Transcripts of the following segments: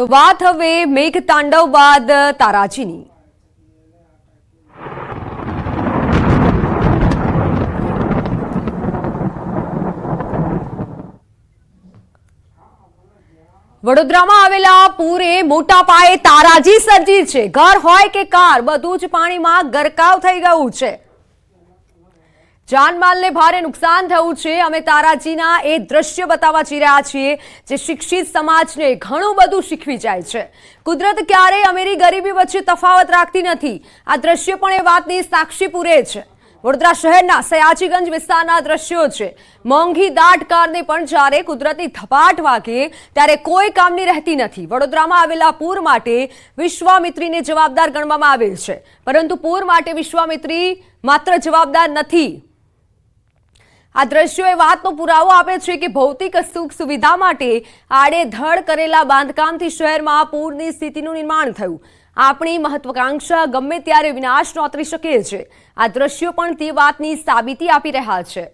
તો વાત હવે મેઘતાંડવ બાદ તારાજીની। વડોદરામાં આવેલા પૂરે મોટા પાયે તારાજી સર્જી છે। ઘર હોય કે કાર બધું જ પાણીમાં ગરકાવ થઈ ગયું છે। જાનમાલને ભારે નુકસાન થયું છે। અમે તારાજીના એ દ્રશ્ય બતાવવા જઈ રહ્યા છીએ જે શિક્ષિત સમાજને ઘણું બધું શીખવી જાય છે। કુદરત ક્યારેય અમીરી ગરીબી વચ્ચે તફાવત રાખતી નથી। આ દ્રશ્ય પણ એ વાતની સાક્ષી પૂરે છે। વડોદરા શહેરના સયાજીગંજ વિસ્તારના દ્રશ્યો છે। મોંઘી દાટ કારને પણ જ્યારે કુદરતી ધપાટ વાગે ત્યારે કોઈ કામની રહેતી નથી। વડોદરામાં આવેલા પૂર માટે વિશ્વામિત્રીને જવાબદાર ગણવામાં આવેલ છે, પરંતુ પૂર માટે વિશ્વામિત્રી માત્ર જવાબદાર નથી। આ દ્રશ્યો એ વાતનો પુરાવો આપે છે કે ભૌતિક સુખ સુવિધા માટે આડેધડ કરેલા બાંધકામથી શહેરમાં પૂરની સ્થિતિનું નિર્માણ થયું। આપણી મહત્વાકાંક્ષા ગમે ત્યારે વિનાશ નોતરી શકે છે। આ દ્રશ્યો પણ તે વાતની સાબિતી આપી રહ્યા છે।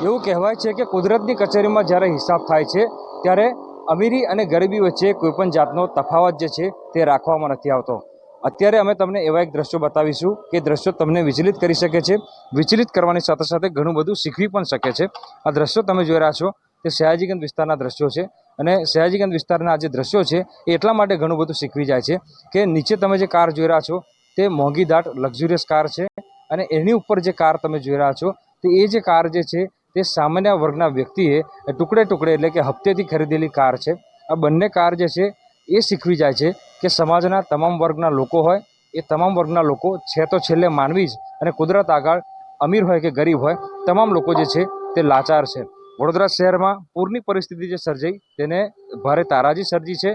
એવું કહેવાય છે કે કુદરતની કચેરીમાં જ્યારે હિસાબ થાય છે ત્યારે અમીરી અને ગરીબી વચ્ચે કોઈપણ જાતનો તફાવત જે છે તે રાખવામાં નથી આવતો। અત્યારે અમે તમને એવા એક દ્રશ્યો બતાવીશું કે દ્રશ્યો તમને વિચલિત કરી શકે છે। વિચલિત કરવાની સાથે સાથે ઘણું બધું શીખવી પણ શકે છે। આ દ્રશ્યો તમે જોઈ રહ્યા છો તે સયાજીગંજ વિસ્તારના દ્રશ્યો છે, અને સયાજીગંજ વિસ્તારના જે દ્રશ્યો છે એ એટલા માટે ઘણું બધું શીખવી જાય છે કે નીચે તમે જે કાર જોઈ રહ્યા છો તે મોંઘી દાટ લક્ઝુરિયસ કાર છે, અને એની ઉપર જે કાર તમે જોઈ રહ્યા છો તે એ જે કાર જે છે તે સામાન્ય વર્ગના વ્યક્તિએ ટુકડે ટુકડે એટલે કે હપ્તેથી ખરીદેલી કાર છે। આ બંને કાર જે છે એ શીખવી જાય છે કે સમાજના તમામ વર્ગના લોકો હોય એ તમામ વર્ગના લોકો છે તો છેલ્લે માનવી જ, અને કુદરત આગળ અમીર હોય કે ગરીબ હોય તમામ લોકો જે છે તે લાચાર છે। વડોદરા શહેરમાં પૂરની પરિસ્થિતિ જે સર્જાઈ તેને ભારે તારાજી સર્જી છે।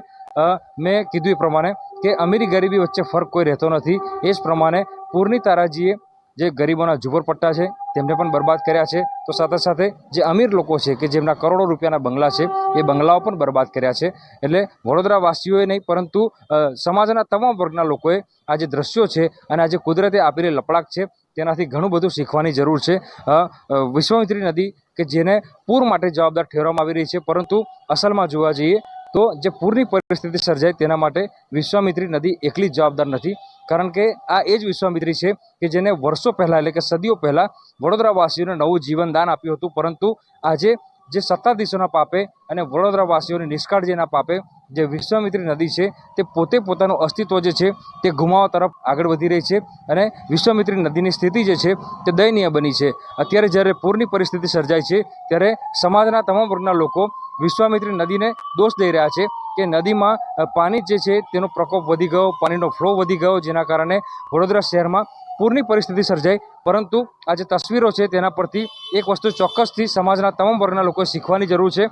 મેં કીધું એ પ્રમાણે કે અમીરી ગરીબી વચ્ચે ફરક કોઈ રહેતો નથી। એ જ પ્રમાણે પૂરની તારાજીએ જે ગરીબોના ઝૂંપડપટ્ટા છે તેમને પણ બરબાદ કર્યા છે, તો સાથે સાથે જે અમીર લોકો છે કે જેમના કરોડો રૂપિયાના બંગલા છે એ બંગલાઓ પણ બરબાદ કર્યા છે। એટલે વડોદરા વાસીઓએ નહીં પરંતુ સમાજના તમામ વર્ગના લોકોએ આ જે દ્રશ્યો છે અને આ જે કુદરતે આપેલી લપડાક છે તેનાથી ઘણું બધું શીખવાની જરૂર છે। વિશ્વામિત્રી નદી કે જેને પૂર માટે જવાબદાર ઠેરવવામાં આવી રહી છે, પરંતુ અસલમાં જોવા જઈએ તો જે પૂરની પરિસ્થિતિ સર્જાય તેના માટે વિશ્વામિત્રી નદી એકલી જ જવાબદાર નથી, કારણ કે આ એ જ વિશ્વામિત્રી છે કે જેને વર્ષો પહેલાં એટલે કે સદીઓ પહેલાં વડોદરાવાસીઓને નવું જીવન દાન આપ્યું હતું, પરંતુ આજે જે સત્તાધીશોના પાપે અને વડોદરાવાસીઓની નિષ્કાળજીના પાપે જે વિશ્વામિત્રી નદી છે તે પોતે પોતાનું અસ્તિત્વ જે છે તે ગુમાવવા તરફ આગળ વધી રહી છે, અને વિશ્વામિત્રી નદીની સ્થિતિ જે છે તે દયનીય બની છે। અત્યારે જ્યારે પૂરની પરિસ્થિતિ સર્જાય છે ત્યારે સમાજના તમામ વર્ગના લોકો વિશ્વામિત્રી નદીને દોષ દઈ રહ્યા છે કે નદીમાં પાણી જે છે તેનો પ્રકોપ વધી ગયો, પાણીનો ફ્લો વધી ગયો, જેના કારણે વડોદરા શહેરમાં પૂરની પરિસ્થિતિ સર્જાઈ। પરંતુ આ જે તસવીરો છે તેના પરથી એક વસ્તુ ચોક્કસથી સમાજના તમામ વર્ગના લોકોએ શીખવાની જરૂર છે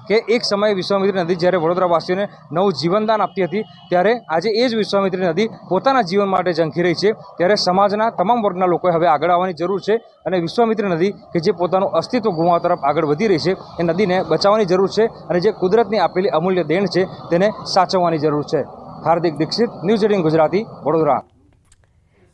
કે એક સમયે વિશ્વામિત્રી નદી જ્યારે વડોદરાવાસીઓને નવું જીવનદાન આપતી હતી ત્યારે આજે એ જ વિશ્વામિત્રી નદી પોતાના જીવન માટે ઝંખી રહી છે। ત્યારે સમાજના તમામ વર્ગના લોકોએ હવે આગળ આવવાની જરૂર છે, અને વિશ્વામિત્રી નદી કે જે પોતાનું અસ્તિત્વ ગુમાવવા તરફ આગળ વધી રહી છે એ નદીને બચાવવાની જરૂર છે, અને જે કુદરતની આપેલી અમૂલ્ય દેણ છે તેને સાચવવાની જરૂર છે। હાર્દિક દીક્ષિત, ન્યૂઝ 18 ગુજરાતી, વડોદરા।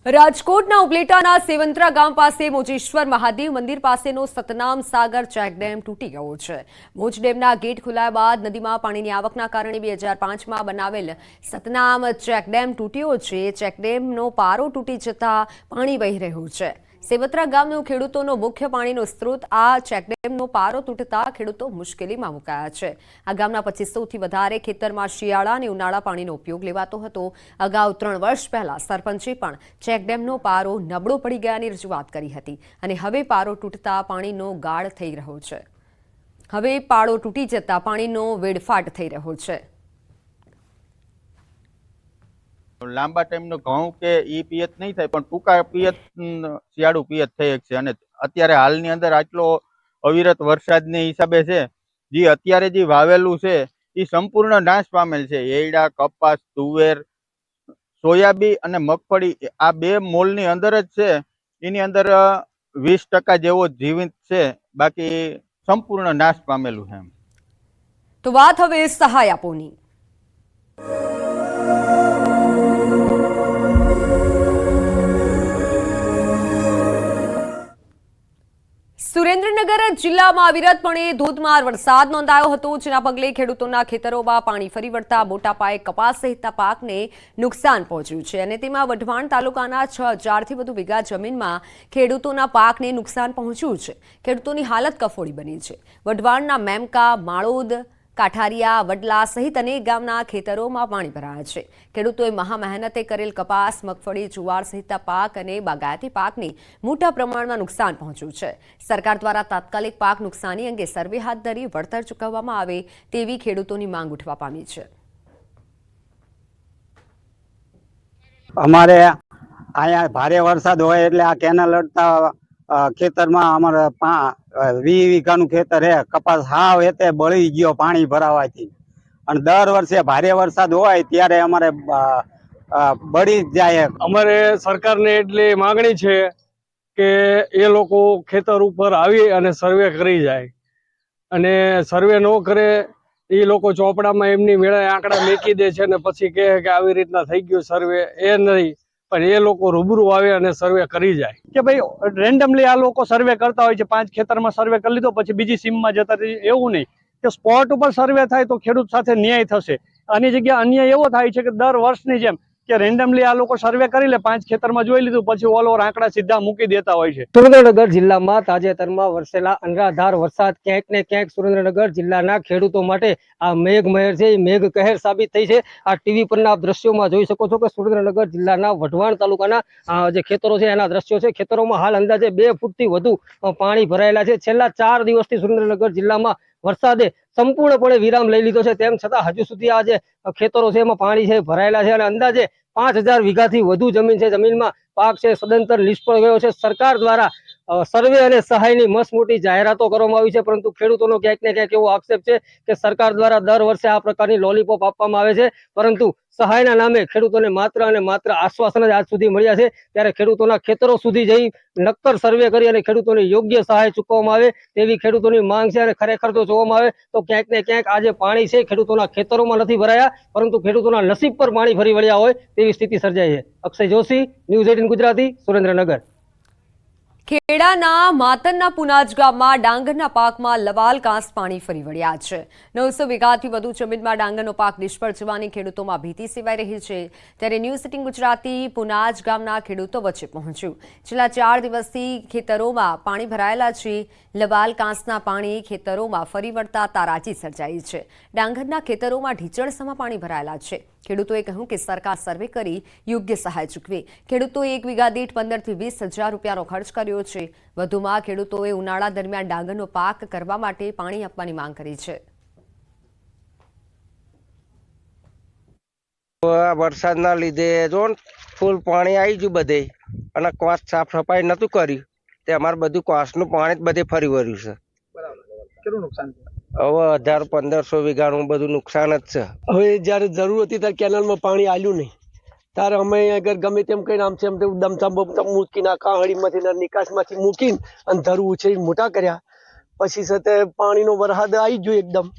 રાજકોટના ઉપલેટાના સેવંત્રા ગામ પાસે મોજેશ્વર મહાદેવ મંદિર પાસેનો સતનામ સાગર ચેકડેમ તૂટી ગયો છે। મોજ ડેમના ગેટ ખોલાયા બાદ નદીમાં પાણીની આવકના કારણે 2005માં બનાવેલ સતનામ ચેકડેમ તૂટ્યો છે। ચેકડેમનો પારો તૂટી જતા પાણી વહી રહ્યું છે। સેવત્રા ગામનો ખેડૂતોનો મુખ્ય પાણીનો સ્ત્રોત આ ચેકડેમનો પારો તૂટતા ખેડૂતો મુશ્કેલીમાં મુકાયા છે। આ ગામના 2500થી વધારે ખેતરમાં શિયાળા અને ઉનાળા પાણીનો ઉપયોગ લેવાતો હતો। અગાઉ 3 વર્ષ પહેલા સરપંચે પણ ચેકડેમનો પારો નબળો પડી ગયાની રજૂઆત કરી હતી, અને હવે પારો તૂટતા પાણીનો ગાળ થઈ રહ્યો છે। હવે પાળો તૂટી જતા પાણીનો વેડફાટ થઈ રહ્યો છે। લાંબા ટાઈમનો ઘઉં કે ઈ પિયત નહીં થાય, પણ ટૂંકા પિયત શિયાળુ પિયત થઈ શકશે। અને અત્યારે હાલની અંદર આટલો અવિરત વરસાદને હિસાબે છે જે અત્યારે જે વાવેલું છે એ સંપૂર્ણ નાશ પામેલ છે। એરડા, કપાસ, તુવેર, સોયાબી અને મગફળી આ 2 મોલની અંદર જ છે, એની અંદર 20% જેવો જીવિત છે, બાકી સંપૂર્ણ નાશ પામેલું છે। તો વાત હવે સહાય આપોની। સુરેન્દ્રનગર સુરેન્દ્રનગર જિલ્લામાં અવિરતપણે ધોધમાર વરસાદ નોંધાયો હતો, જેના પગલે ખેડૂતોના ખેતરોમાં પાણી ફરી વળતા મોટા પાયે કપાસ સહિતના પાકને નુકસાન પહોંચ્યું છે અને તેમાં વઢવાણ તાલુકાના 6000થી વધુ વીઘા જમીનમાં ખેડૂતોના પાકને નુકસાન પહોંચ્યું છે. ખેડૂતોની હાલત કફોડી બની છે. વઢવાણના મેમકા, માળોદ, કાઠારિયા, વડલા સહિત અનેક ગામના ખેતરોમાં પાણી ભરાયા છે. ખેડૂતોએ મહામહેનતે કરેલ કપાસ, મગફળી, જુવાર સહિતના પાક અને બાગાયતી પાકને મોટા પ્રમાણમાં નુકસાન પહોંચ્યું છે. સરકાર દ્વારા તાત્કાલિક પાક નુકસાની અંગે સર્વે હાથ ધરી વળતર ચૂકવવામાં આવે તેવી ખેડૂતોની માંગ ઉઠવા પામી છે. અમારે અહીંયા ભારે વરસાદ હોય એટલે આ કેનાલ અડતા ખેતરમાં અમારે 20 વીઘાનું ખેતર હે, કપાસ હાવ એતે બળી ગયો પાણી ભરાવાથી. અને દર વર્ષે ભારે વરસાદ હોય ત્યારે અમારે બળી જ જાય. અમારે સરકારને એટલી માંગણી છે કે એ લોકો ખેતર ઉપર આવી અને સર્વે કરી જાય, અને સર્વે ન કરે એ લોકો ચોપડામાં એમની મેળે આંકડા મેકી દે છે અને પછી કહે કે આવી રીતના થઈ ગયું સર્વે. એ નહીં, પણ એ લોકો રૂબરૂ આવે અને સર્વે કરી જાય. કે ભાઈ રેન્ડમલી આ લોકો સર્વે કરતા હોય છે, 5 ખેતરમાં સર્વે કરી લીધો પછી બીજી સીમમાં જતા રહે. એવું નહીં કે સ્પોટ ઉપર સર્વે થાય તો ખેડૂત સાથે ન્યાય થશે. આની જગ્યા અન્યાય એવો થાય છે કે દર વર્ષની જેમ કે રેન્ડમલી આ લોકો સર્વે કરી લે, 5 ખેતરમાં જોઈ લીધું પછી ઓલ ઓવર આંકડા સીધા મૂકી દેતા હોય છે. સુરેન્દ્રનગર જિલ્લામાં તાજેતરમાં વરસેલા અનરાધાર વરસાદ ક્યાંક ને ક્યાંક સુરેન્દ્રનગર જિલ્લાના ખેડૂતો માટે આ મેઘમહેર છે, મેઘ કહેર સાબિત થઈ છે. આ ટીવી પરના દ્રશ્યોમાં જોઈ શકો છો કે સુરેન્દ્રનગર જિલ્લાના વઢવાણ તાલુકાના જે ખેતરો છે એના દ્રશ્યો છે. ખેતરોમાં હાલ અંદાજે 2 ફૂટથી વધુ પાણી ભરાયેલા છે. છેલ્લા 4 દિવસથી સુરેન્દ્રનગર જિલ્લામાં વરસાદે સંપૂર્ણપણે વિરામ લઈ લીધો છે. તેમ છતાં હજુ સુધી આ જે ખેતરો છે એમાં પાણી છે ભરાયેલા છે અને અંદાજે 5000 વીઘાથી વધુ જમીન છે, જમીનમાં પાક છે સદંતર નિષ્ફળ ગયો છે. સરકાર દ્વારા સર્વે અને સહાયની મસ્ત મોટી જાહેરાતો કરવામાં આવી છે, પરંતુ ખેડૂતોનો ક્યાંક ને ક્યાંક એવો આક્ષેપ છે કે સરકાર દ્વારા દર વર્ષે આ પ્રકારની લોલીપોપ આપવામાં આવે છે, પરંતુ સહાયના નામે ખેડૂતોને માત્ર અને માત્ર આશ્વાસન જ આજ સુધી મળ્યા છે. ત્યારે ખેડૂતોના ખેતરો સુધી જઈ નક્કર સર્વે કરી અને ખેડૂતોને યોગ્ય સહાય ચૂકવવામાં આવે તેવી ખેડૂતોની માંગ છે. અને ખરેખર જો જોવામાં આવે તો ક્યાંક ને ક્યાંક આ જે પાણી છે ખેડૂતોના ખેતરોમાં નથી ભરાયા, પરંતુ ખેડૂતોના નસીબ પર પાણી ફરી વળ્યા હોય તેવી સ્થિતિ સર્જાઈ છે. અક્ષય જોશી, ન્યૂઝ 18 ગુજરાતી, સુરેન્દ્રનગર. ખેડાના માતરના પુનાજ ગામમાં ડાંગરના પાકમાં લવાલ કાંસ પાણી ફરી વળ્યા છે. 900 વીઘાથી વધુ જમીનમાં ડાંગરનો પાક નિષ્ફળ જવાની ખેડૂતોમાં ભીતિ સેવાઈ રહી છે. ત્યારે ન્યૂઝ 18 ગુજરાતી પુનાજ ગામના ખેડૂતો વચ્ચે પહોંચ્યું. છેલ્લા 4 દિવસથી ખેતરોમાં પાણી ભરાયેલા છે. લવાલ કાંસના પાણી ખેતરોમાં ફરી વળતા તારાજી સર્જાઈ છે. ડાંગરના ખેતરોમાં ઢીચણસમાં પાણી ભરાયેલા છે. ખેડૂતોએ કહ્યું કે સરકાર સર્વે કરી યોગ્ય સહાય ચૂકવે. ખેડૂતોએ 1 વીઘા દીઠ 15 થી 20 હજાર રૂપિયાનો ખર્ચ કર્યો છે. વધુમાં ખેડૂતોએ ઉનાળા દરમિયાન ડાંગરનો પાક કરવા માટે પાણી આપવાની માંગ કરી છે. વરસાદના લીધે જો ફૂલ પાણી આવી ગયું બધે, અને કાંસ સાફ સફાઈ નતું કર્યું તે અમારે બધું કાંસનું પાણી જ બધે ફરી વળ્યું છે. કેટલું નુકસાન થયું? હવે 1000-1500 વીઘાનું બધું નુકસાન જ છે. હવે જયારે જરૂર હતી ત્યારે કેનાલમાં પાણી આવ્યું નહીં, ત્યારે અમે અગર ગમે તેમ કઈ આમ છે એમ દમચમ મૂકીને કાહળીમાંથી નિકાસમાંથી મૂકીને અને ધરું ઉછેરી મોટા કર્યા. પછી સાથે પાણીનો વરસાદ આવી ગયો એકદમ,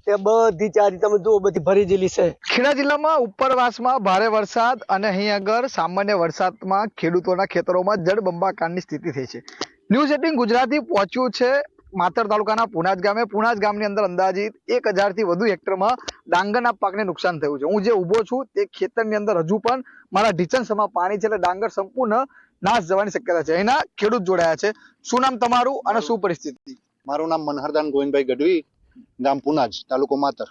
તે બધી ચારી તમે જુઓ બધી ભરી ગયેલી છે. ખેડા જિલ્લામાં ઉપરવાસમાં ભારે વરસાદ અને અહીં આગળ સામાન્ય વરસાદમાં ખેડૂતોના ખેતરોમાં જળબંબાકારની સ્થિતિ થઈ છે. ન્યૂઝ 18 ગુજરાતી પહોંચ્યું છે માતર તાલુકાના પુનાજ ગામે. પુનાજ ગામની અંદર અંદાજિત 1000 થી વધુ હેક્ટરમાં ડાંગરના પાકને નુકસાન થયું છે. હું જે ઊભો છું તે ખેતરની અંદર હજુ પણ મારા ઢીચણસમાં પાણી છે, એટલે ડાંગર સંપૂર્ણ નાશ જવાની શક્યતા છે. એના ખેડૂત જોડાયા છે. શું નામ તમારું અને શું પરિસ્થિતિ? મારું નામ મનહરદાન ગોવિંદભાઈ ગઢવી, ગામ પુનાજ, તાલુકો માતર.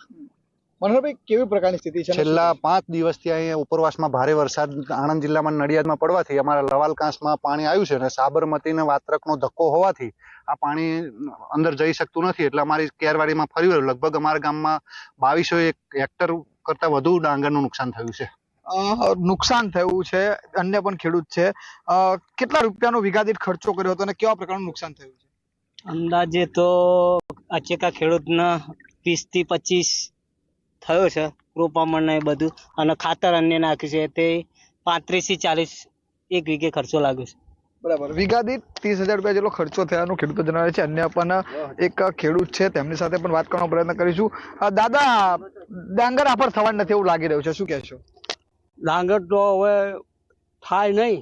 મનોહરભાઈ, કેવી પ્રકારની સ્થિતિ છે? છેલ્લા 5 દિવસથી અહીંયા ઉપરવાસમાં ભારે વરસાદ આણંદ જિલ્લામાં નડિયાદમાં પડવાથી અમારા લવાલ કાંસમાં પાણી આવ્યું છે, અને સાબરમતી ને વાત્રકનો ધક્કો હોવાથી આ પાણી અંદર જઈ શકતું નથી. એટલે અમારી કેરવાડીમાં ફરી વળ્યું. લગભગ અમારા ગામમાં 2200 હેક્ટર કરતા વધુ ડાંગરનું નુકસાન થયું છે. નુકસાન થયું છે. અન્ય પણ ખેડૂત છે. કેટલા રૂપિયાનો વીઘા દીઠ ખર્ચો કર્યો હતો અને કેવા પ્રકારનું નુકસાન થયું છે? અંદાજે તો આચેકા ખેડૂતના 20 થી 25 થયો છે. રોપામણ ને બધું અને ખાતર અન્ય નાખ્યું છે તે 35 થી 40 એક વીઘે ખર્ચો લાગ્યો છે. બરાબર. વીઘા દીઠ 30,000 રૂપિયા જેટલો ખર્ચો થયાનું ખેડૂતો જણાવે છે. અન્ય પણ એક ખેડૂત છે, તેમની સાથે પણ વાત કરવાનો પ્રયત્ન કરીશું. દાદા, ડાંગર આફર થવાનું નથી એવું લાગી રહ્યું છે, શું કહેશો? ડાંગર તો હવે થાય નહીં.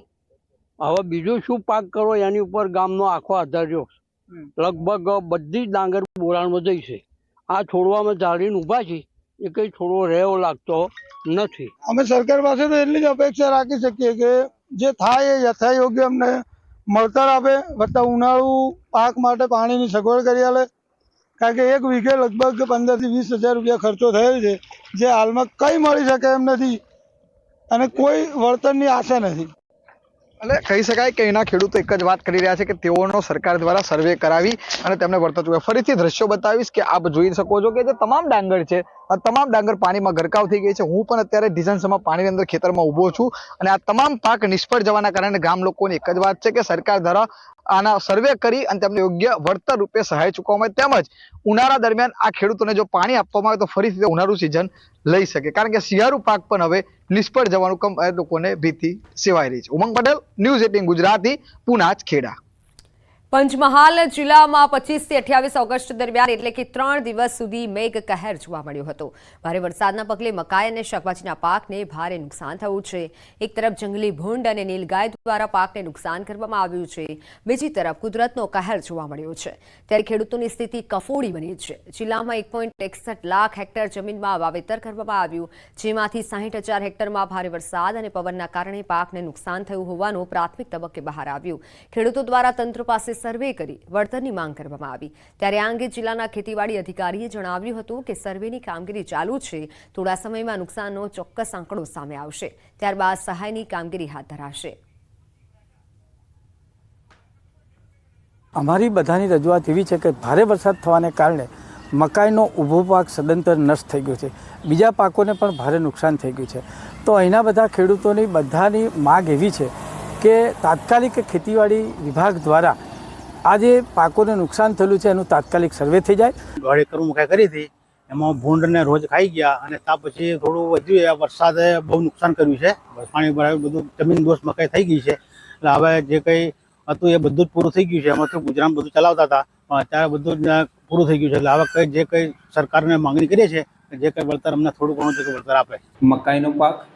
હવે બીજું શું પાક કરો એની ઉપર ગામનો આખો આધાર રહ્યો. લગભગ બધી જ ડાંગર બોરાણમાં જઈ છે. આ છોડવામાં ચાલીને ઊભા છે એ કઈ છોડવો રહેવો લાગતો નથી. અમે સરકાર પાસે તો એટલી જ અપેક્ષા રાખી શકીએ કે જે થાય એ યથાયોગ્ય અમને મળતર આપે, વત્તા ઉનાળુ પાક માટે પાણીની સગવડ કરી આલે. કારણ કે 1 વીઘે લગભગ 15,000 થી 20,000 રૂપિયા ખર્ચો થયેલ છે, જે હાલમાં કંઈ મળી શકે એમ નથી અને કોઈ વળતરની આશા નથી. એટલે કહી શકાય કે એના ખેડૂતો એક જ વાત કરી રહ્યા છે કે તેઓનો સરકાર દ્વારા સર્વે કરાવી અને તેમને વળતર ચૂકવે. ફરીથી દ્રશ્યો બતાવીશ કે આપ જોઈ શકો છો કે જે તમામ ડાંગર છે આ તમામ ડાંગર પાણીમાં ગરકાવ થઈ ગઈ છે. હું પણ અત્યારે ડિઝાઇન્સમાં પાણીની અંદર ખેતરમાં ઊભો છું અને આ તમામ પાક નિષ્ફળ જવાના કારણે ગામ લોકોની એક જ વાત છે કે સરકાર દ્વારા આના સર્વે કરી અને તેમને યોગ્ય વળતર રૂપે સહાય ચૂકવવામાં આવે, તેમજ ઉનાળા દરમિયાન આ ખેડૂતોને જો પાણી આપવામાં આવે તો ફરીથી ઉનાળુ સિઝન લઈ શકે, કારણ કે શિયાળુ પાક પણ હવે નિષ્ફળ જવાનું લોકોને ભીતિ સેવાઈ રહી છે. ઉમંગ પટેલ, ન્યૂઝ 18 ગુજરાતી, પુનાજ ખેડા. પંચમહાલ જિલ્લામાં 25 થી 28 ઓગસ્ટ દરમિયાન એટલે કે 3 દિવસ સુધી મેઘ કહેર જોવા મળ્યો હતો. ભારે વરસાદના પગલે મકાઈ અને શાકભાજીના પાકને ભારે નુકસાન થયું છે. એક તરફ જંગલી ભૂંડ અને નીલગાય દ્વારા પાકને નુકસાન કરવામાં આવ્યું છે, બીજી તરફ કુદરતનો કહેર જોવા મળ્યો છે. ત્યારે ખેડૂતોની સ્થિતિ કફોડી બની છે. જિલ્લામાં 1.61 લાખ હેક્ટર જમીનમાં વાવેતર કરવામાં આવ્યું, જેમાંથી 60,000 હેક્ટરમાં ભારે વરસાદ અને પવનના કારણે પાકને નુકસાન થયું હોવાનું પ્રાથમિક તબક્કે બહાર આવ્યું. ખેડૂતો દ્વારા તંત્ર પાસે સર્વે કરી વળતરની માંગ કરવામાં આવી. ત્યારે આ અંગે જિલ્લાના ખેતીવાડી અધિકારીએ જણાવ્યું હતું કે સર્વેની કામગીરી ચાલુ છે. થોડા સમયમાં નુકસાનનો ચોક્કસ આંકડો સામે આવશે, ત્યારબાદ સહાયની કામગીરી હાથ ધરાશે. અમારી બધાની રજૂઆત એવી છે કે ભારે વરસાદ થવાને કારણે મકાઈનો ઊભો પાક સદંતર નષ્ટ થઈ ગયો છે, બીજા પાકોને પણ ભારે નુકસાન થઈ ગયું છે. તો અહીંના બધા ખેડૂતોની બધાની માગ એવી છે કે તાત્કાલિક ખેતીવાડી વિભાગ દ્વારા આ જે પાકોને નુકસાન થયેલું છે એનું તાત્કાલિક સર્વે થઈ જાય. 1.5 એકર મકાઈ કરી હતી, એમાં ભૂંડને રોજ ખાઈ ગયા અને ત્યાં પછી થોડું વધ્યું. વરસાદે બહુ નુકસાન કર્યું છે, પાણી ભરાયું, બધું જમીન દોષ મકાઈ થઈ ગઈ છે. એટલે હવે જે કંઈ હતું એ બધું જ પૂરું થઈ ગયું છે. એમાંથી ગુજરાન બધું ચલાવતા હતા, પણ અત્યારે બધું જ પૂરું થઈ ગયું છે. એટલે હવે જે કંઈ સરકારને માંગણી કરીએ છીએ જે કંઈ વળતર અમને થોડું ઘણું જે વળતર આપે. મકાઈનો પાક,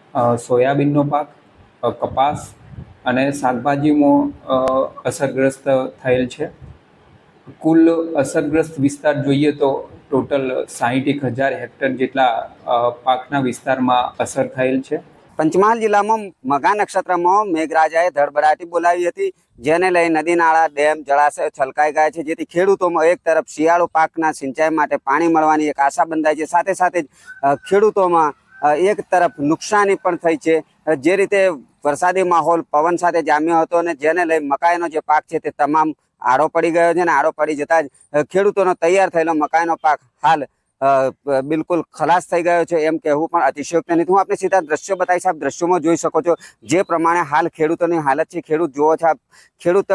સોયાબીનનો પાક, કપાસ અને શાકભાજીમાં અસરગ્રસ્ત થયેલ છે. કુલ અસરગ્રસ્ત વિસ્તાર જોઈએ તો ટોટલ 61,000 હેક્ટર જેટલા પાકના વિસ્તારમાં અસર થયેલ છે. પંચમહાલ જિલ્લામાં મઘા નક્ષત્રમાં મેઘરાજાએ ધડબડાટી બોલાવી હતી, જેને લઈ નદી નાળા, ડેમ, જળાશય છલકાઈ ગયા છે, જેથી ખેડૂતોમાં એક તરફ શિયાળુ પાકના સિંચાઈ માટે પાણી મળવાની એક આશા બંધાઈ છે, સાથે સાથે જ ખેડૂતોમાં એક તરફ નુકસાની પણ થઈ છે. જે રીતે વરસાદી માહોલ પવન સાથે જામ્યો હતો અને જેને લઈ મકાઈનો જે પાક છે તે તમામ આડો પડી ગયો છે અને આડો પડી જતા જ ખેડૂતોનો તૈયાર થયેલો મકાઈનો પાક હાલ બિલકુલ ખલાસ થઈ ગયો છે એમ કહેવું પણ અતિશયોક્તિ નથી. હું આપને સીધા દ્રશ્યો બતાવીશ, આપ દ્રશ્યોમાં જોઈ શકો છો જે પ્રમાણે હાલ ખેડૂતોની હાલત છે. ખેડૂત જુઓ છો, ખેડૂત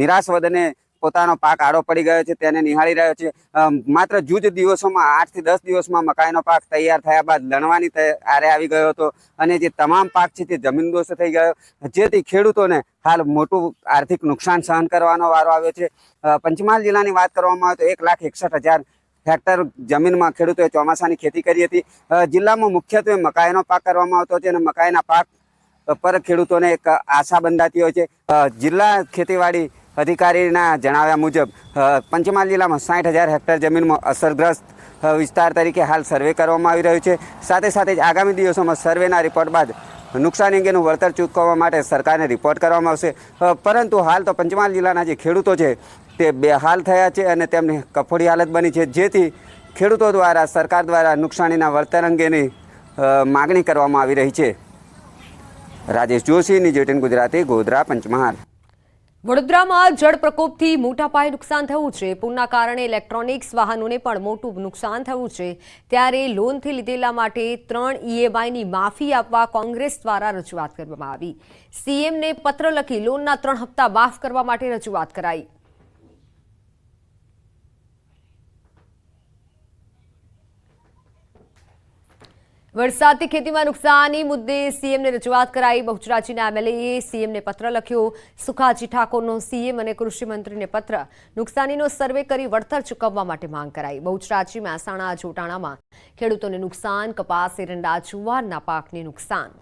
નિરાશ વદને પોતાનો પાક આડો પડી ગયો છે તેને નિહાળી રહ્યો છે. માત્ર જ દિવસોમાં 8 થી 10 દિવસમાં મકાઈનો પાક તૈયાર થયા બાદ લણવાની આરે આવી ગયો હતો અને જે તમામ પાક છે તે જમીનદોસ્ત થઈ ગયો, જેથી ખેડૂતોને હાલ મોટું આર્થિક નુકસાન સહન કરવાનો વારો આવ્યો છે. પંચમહાલ જિલ્લાની વાત કરવામાં આવે તો 1,61,000 હેક્ટર જમીનમાં ખેડૂતોએ ચોમાસાની ખેતી કરી હતી. જિલ્લામાં મુખ્યત્વે મકાઈનો પાક કરવામાં આવતો છે અને મકાઈના પાક પર ખેડૂતોને એક આશા બંધાતી હોય છે. જિલ્લા ખેતીવાડી અધિકારીના જણાવ્યા મુજબ પંચમહાલ જિલ્લામાં 60,000 હેક્ટર જમીનમાં અસરગ્રસ્ત વિસ્તાર તરીકે હાલ સર્વે કરવામાં આવી રહ્યું છે. સાથે સાથે જ આગામી દિવસોમાં સર્વેના રિપોર્ટ બાદ નુકસાન અંગેનું વળતર ચૂકવવા માટે સરકારને રિપોર્ટ કરવામાં આવશે. પરંતુ હાલ તો પંચમહાલ જિલ્લાના જે ખેડૂતો છે તે બેહાલ થયા છે અને તેમની કફોડી હાલત બની છે, જેથી ખેડૂતો દ્વારા સરકાર દ્વારા નુકસાનીના વળતર અંગેની માગણી કરવામાં આવી રહી છે. રાજેશ જોશી, ન્યૂઝ 18 ગુજરાતી, ગોધરા, પંચમહાલ. વડોદરામાં જળ પ્રકોપથી મોટા પાયે નુકસાન થયું છે. પૂરના કારણે ઇલેક્ટ્રોનિક્સ વાહનોને પણ મોટું નુકસાન થયું છે. ત્યારે લોનથી લીધેલા માટે 3 EMIની માફી આપવા કોંગ્રેસ દ્વારા રજૂઆત કરવામાં આવી. સીએમને પત્ર લખી લોનના 3 હપ્તા માફ કરવા માટે રજૂઆત કરાઈ. વરસાદથી ખેતીમાં નુકસાની મુદ્દે સીએમને રજૂઆત કરાઈ. બહુચરાજીના એમએલએએ સીએમને પત્ર લખ્યો. સુખાજી ઠાકોરનો સીએમ અને કૃષિ મંત્રીને પત્ર. નુકસાનીનો સર્વે કરી વળતર ચૂકવવા માટે માંગ કરાઈ. બહુચરાજી, મહેસાણા, જોટાણામાં ખેડૂતોને નુકસાન, કપાસ, એરંડા, જુવારના પાકને નુકસાન.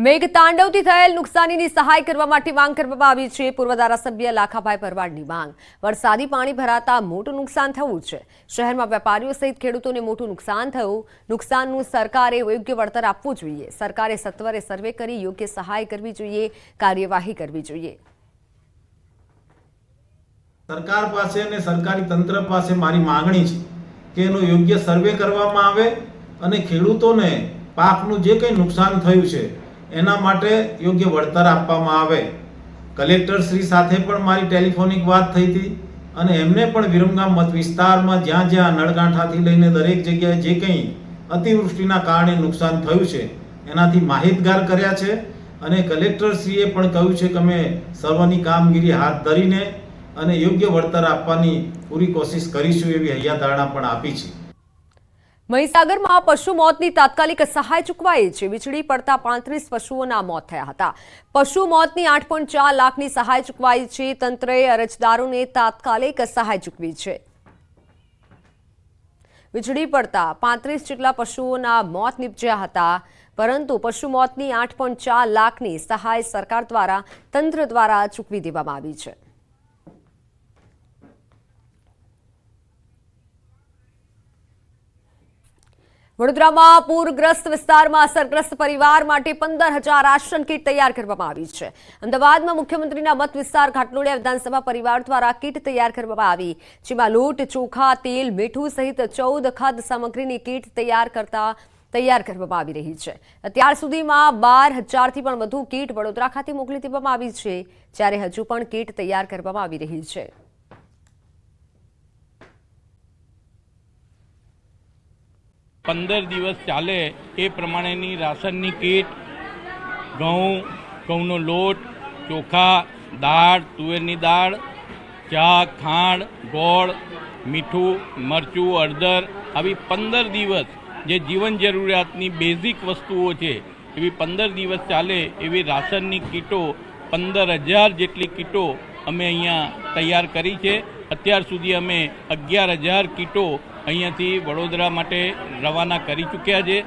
મેઘતાંડવથી થયેલ નુકસાનીની સહાય કરવા માટે માંગ કરવામાં આવી છે. પૂર્વ ધારાસભ્ય લાખાભાઈ ભરવાડની માંગ. વરસાદી પાણી ભરાતા મોટું નુકસાન થયું છે. શહેરમાં વેપારીઓ સહિત ખેડૂતોને મોટું નુકસાન થયું. નુકસાનનું સરકારે યોગ્ય વળતર આપવું જોઈએ. સરકારે સત્વરે સર્વે કરી યોગ્ય સહાય કરવી જોઈએ, કાર્યવાહી કરવી જોઈએ. સરકાર પાસે અને સરકારી તંત્ર પાસે મારી માંગણી છે કે એનો યોગ્ય સર્વે કરવામાં આવે અને ખેડૂતોને પાકનું જે કંઈ નુકસાન થયું છે એના માટે યોગ્ય વળતર આપવામાં આવે. કલેક્ટર શ્રી સાથે પણ મારી ટેલિફોનિક વાત થઈ હતી અને એમને પણ વિરમગામ મત વિસ્તારમાં જ્યાં જ્યાં નળકાંઠાથી લઈને દરેક જગ્યાએ જે કંઈ અતિવૃષ્ટિના કારણે નુકસાન થયું છે એનાથી માહિતગાર કર્યા છે અને કલેક્ટરશ્રીએ પણ કહ્યું છે કે અમે સર્વની કામગીરી હાથ ધરીને અને યોગ્ય વળતર આપવાની પૂરી કોશિશ કરીશું એવી હૈયાધારણા પણ આપી છે. મહીસાગરમાં પશુ મોતની તાત્કાલિક સહાય ચૂકવાઈ છે. વીજળી પડતા 35 પશુઓના મોત થયા હતા. પશુ મોતની 8.4 લાખની સહાય ચૂકવાઈ છે. તંત્રએ અરજદારોને તાત્કાલિક સહાય ચૂકવી છે. વીજળી પડતા 35 જેટલા પશુઓના મોત નિપજ્યા હતા, પરંતુ પશુ મોતની 8.4 લાખની સહાય સરકાર દ્વારા તંત્ર દ્વારા ચૂકવી દેવામાં આવી છે. વડોદરામાં પૂરગ્રસ્ત વિસ્તારમાં અસરગ્રસ્ત પરિવાર માટે 15,000 રાશન કીટ તૈયાર કરવામાં આવી છે. અમદાવાદમાં મુખ્યમંત્રીના મત વિસ્તાર ઘાટલોડિયા વિધાનસભા પરિવાર દ્વારા કીટ તૈયાર કરવામાં આવી, જેમાં લોટ, ચોખા, તેલ, મીઠું સહિત 14 ખાદ્ય સામગ્રીની કીટ તૈયાર કરવામાં આવી રહી છે. અત્યાર સુધીમાં 12,000થી પણ વધુ કીટ વડોદરા ખાતે મોકલી દેવામાં આવી છે, જ્યારે હજુ પણ કીટ તૈયાર કરવામાં આવી રહી છે. પંદર દિવસ ચાલે એ પ્રમાણેની રાશનની કીટ, ઘઉંનો લોટ, ચોખા, દાળ, તુવેરની દાળ, ચા, ખાંડ, ગોળ, મીઠું, મરચું, હળદર આવી 15 દિવસ જે જીવન જરૂરિયાતની બેઝિક વસ્તુઓ છે એવી 15 દિવસ ચાલે એવી રાશનની કીટો 15,000 જેટલી કીટો અમે અહીંયા તૈયાર કરી છે. અત્યાર સુધી અમે 11,000 કીટો અહીંયાથી વડોદરા માટે રવાના કરી ચૂક્યા છે.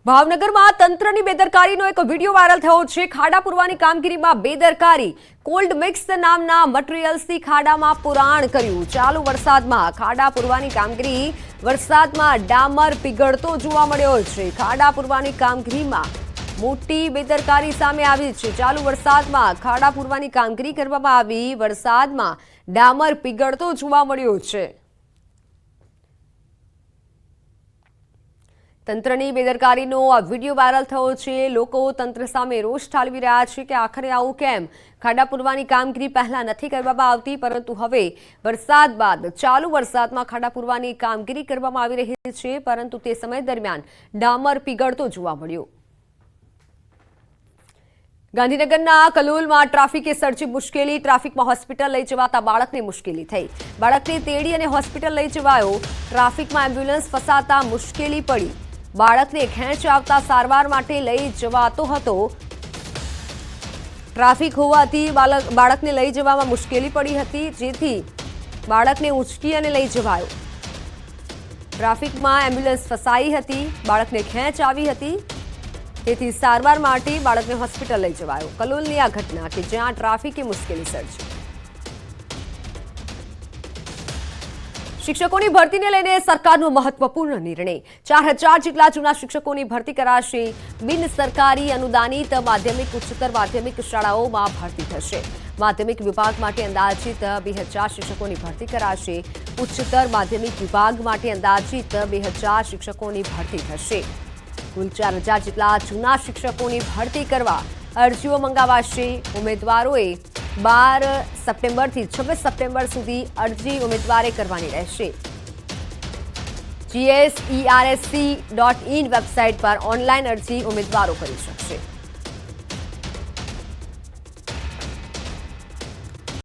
ભાવનગરમાં તંત્રની બેદરકારીનો એક વિડીયો વાયરલ થયો છે. ખાડા પૂરવાની કામગીરીમાં બેદરકારી. કોલ્ડ મિક્સ નામના મટીરીયલ્સથી ખાડામાં પુરાણ કર્યું. ચાલુ વરસાદમાં ખાડા પૂરવાની કામગીરી વરસાદમાં ડામર પીગળતો જોવા મળ્યો છે. ખાડા પૂરવાની કામગીરીમાં મોટી બેદરકારી સામે આવી છે. ચાલુ વરસાદમાં ખાડા પૂરવાની કામગીરી કરવામાં આવી. વરસાદમાં ડામર પીગળતો જોવા મળ્યો છે. તંત્રની બેદરકારીનો આ વિડીયો વાયરલ થયો છે. લોકો તંત્ર સામે રોષ ઠાલવી રહ્યા છે કે આખરે આવું કેમ? ખાડા પૂરવાની કામગીરી પહેલા નથી કરવામાં આવતી, પરંતુ હવે વરસાદ બાદ ચાલુ વરસાદમાં ખાડા પૂરવાની કામગીરી કરવામાં આવી રહી છે, પરંતુ તે સમય દરમિયાન ડામર પીગળતો જોવા મળ્યો. ગાંધીનગરના કલોલમાં ટ્રાફિકે સર્જી મુશ્કેલી. ટ્રાફિકમાં હોસ્પિટલ લઈ જવાતા બાળકને મુશ્કેલી થઈ. બાળકને તેડી અને હોસ્પિટલ લઈ જવાયો. ટ્રાફિકમાં એમ્બ્યુલન્સ ફસાતા મુશ્કેલી પડી. બાળકને ખેંચ આવતા સારવાર માટે લઈ જવાતો હતો. ટ્રાફિક હોવાથી બાળકને લઈ જવામાં મુશ્કેલી પડી હતી, જેથી બાળકને ઉંચકી અને લઈ જવાયો. ટ્રાફિકમાં એમ્બ્યુલન્સ ફસાઈ હતી. બાળકને ખેંચ આવી હતી, તેથી સારવાર માટે બાળકને હોસ્પિટલ લઈ જવાયો. કલોલની આ ઘટના કે જ્યાં ટ્રાફિકે મુશ્કેલી સર્જી. શિક્ષકોની ભરતીને લઈને સરકારનો મહત્વપૂર્ણ નિર્ણય. 4,000 જેટલા જૂના શિક્ષકોની ભરતી કરાશે. બિન સરકારી અનુદાનિત માધ્યમિક, ઉચ્ચતર માધ્યમિક શાળાઓમાં ભરતી થશે. માધ્યમિક વિભાગ માટે અંદાજિત 2,000 શિક્ષકોની ભરતી કરાશે. ઉચ્ચતર માધ્યમિક વિભાગ માટે અંદાજિત 2,000 શિક્ષકોની ભરતી થશે. કુલ 4,000 જેટલા જૂના શિક્ષકોની ભરતી કરવા અરજીઓ મંગાવાશે. ઉમેદવારોએ 12 સપ્ટેમ્બરથી 26 સપ્ટેમ્બર સુધી અરજી ઉમેદવારે કરવાની રહેશે. GSERSC.in વેબસાઇટ પર ઓનલાઈન અરજી ઉમેદવારો કરી શકશે.